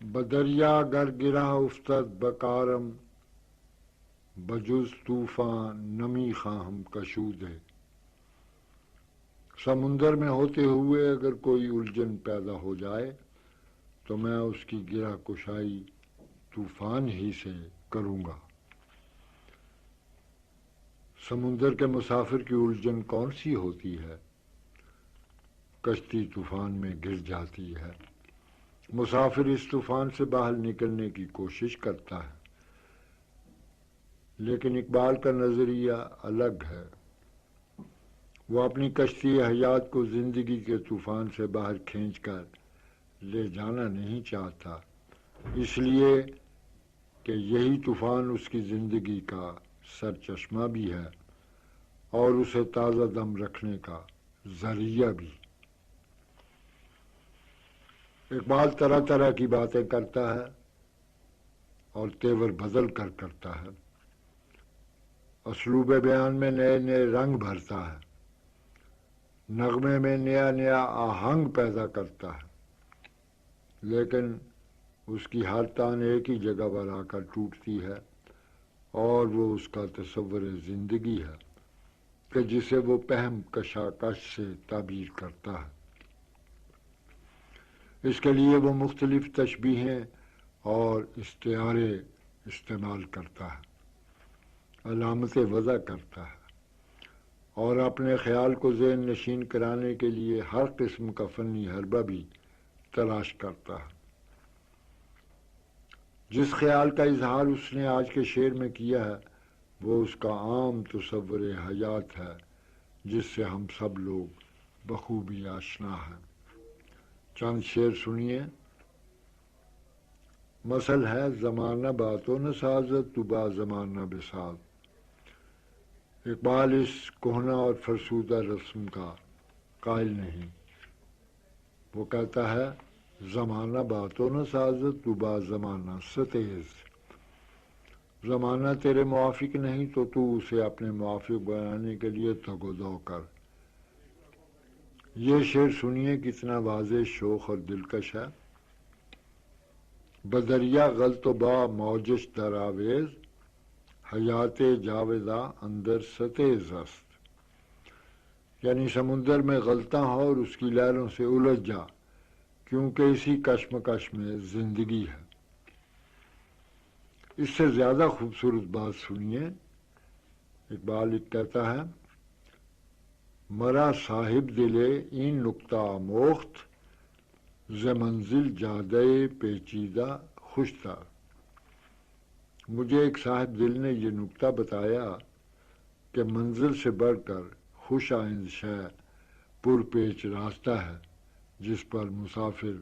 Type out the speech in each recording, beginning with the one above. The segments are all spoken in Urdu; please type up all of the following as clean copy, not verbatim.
بدریا گر گرہ افتد بکارم بجز طوفان نمی خواہم کشودے. سمندر میں ہوتے ہوئے اگر کوئی الجھن پیدا ہو جائے تو میں اس کی گرہ کشائی طوفان ہی سے کروں گا. سمندر کے مسافر کی الجھن کون سی ہوتی ہے؟ کشتی طوفان میں گر جاتی ہے. مسافر اس طوفان سے باہر نکلنے کی کوشش کرتا ہے، لیکن اقبال کا نظریہ الگ ہے. وہ اپنی کشتی حیات کو زندگی کے طوفان سے باہر کھینچ کر لے جانا نہیں چاہتا، اس لیے کہ یہی طوفان اس کی زندگی کا سرچشمہ بھی ہے اور اسے تازہ دم رکھنے کا ذریعہ بھی. اقبال طرح طرح کی باتیں کرتا ہے اور تیور بدل کر کرتا ہے. اسلوب بیان میں نئے نئے رنگ بھرتا ہے، نغمے میں نیا نیا آہنگ پیدا کرتا ہے، لیکن اس کی ہر تان ایک ہی جگہ پر آ کر ٹوٹتی ہے اور وہ اس کا تصور زندگی ہے کہ جسے وہ پہم کشاکش سے تعبیر کرتا ہے. اس کے لیے وہ مختلف تشبیہیں اور استعارے استعمال کرتا ہے، علامتیں وضع کرتا ہے اور اپنے خیال کو ذہن نشین کرانے کے لیے ہر قسم کا فنی حربہ بھی تلاش کرتا ہے. جس خیال کا اظہار اس نے آج کے شعر میں کیا ہے وہ اس کا عام تصور حیات ہے جس سے ہم سب لوگ بخوبی آشنا ہیں. چند شعر سنیے. مثل ہے زمانہ باتوں نہ سازت تو با زمانہ بساز. اقبال اس کہنہ اور فرسودہ رسم کا قائل نہیں. وہ کہتا ہے زمانہ باتوں نہ سازت تو با زمانہ ستیز. زمانہ تیرے موافق نہیں تو تو اسے اپنے موافق بنانے کے لیے تگ و دو کر. یہ شعر سنیے کتنا واضح، شوخ اور دلکش ہے. بدریا غلط و با موجش در آویز حیات جاویدہ اندر ستیز است. یعنی سمندر میں غلطاں ہو اور اس کی لہروں سے الجھ جا، کیونکہ اسی کشمکش میں زندگی ہے. اس سے زیادہ خوبصورت بات سنیے. اقبال کہتا ہے مرا صاحب دلے این نکتہ آموخت ز منزل جادے پیچیدہ خوشتا. مجھے ایک صاحب دل نے یہ نکتہ بتایا کہ منزل سے بڑھ کر خوش آئند شے پر پیچ راستہ ہے جس پر مسافر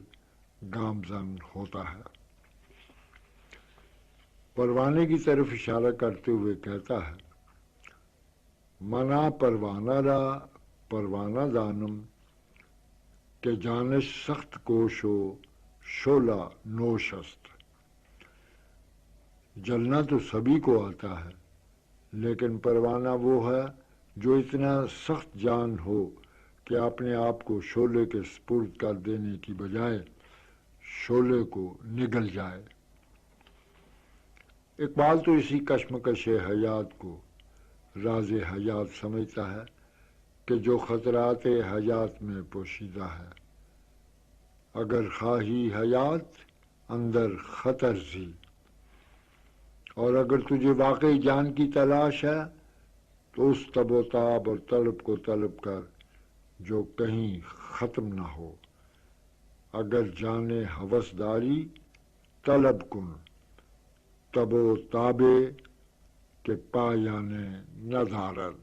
گامزن ہوتا ہے. پروانے کی طرف اشارہ کرتے ہوئے کہتا ہے منا پروانہ را پروانہ دانم کہ جانش سخت کوش و شعلہ نوش است. جلنا تو سبھی کو آتا ہے، لیکن پروانہ وہ ہے جو اتنا سخت جان ہو کہ اپنے آپ کو شعلے کے سپرد کر دینے کی بجائے شعلے کو نگل جائے. اقبال تو اسی کشمکش حیات کو راز حیات سمجھتا ہے کہ جو خطرات حیات میں پوشیدہ ہے. اگر خواہی حیات اندر خطر زی، اور اگر تجھے واقعی جان کی تلاش ہے تو اس تب و تاب اور طلب کو طلب کر جو کہیں ختم نہ ہو. اگر جانے ہوسداری طلب کن تب و تابے کہ پایانے ندارد.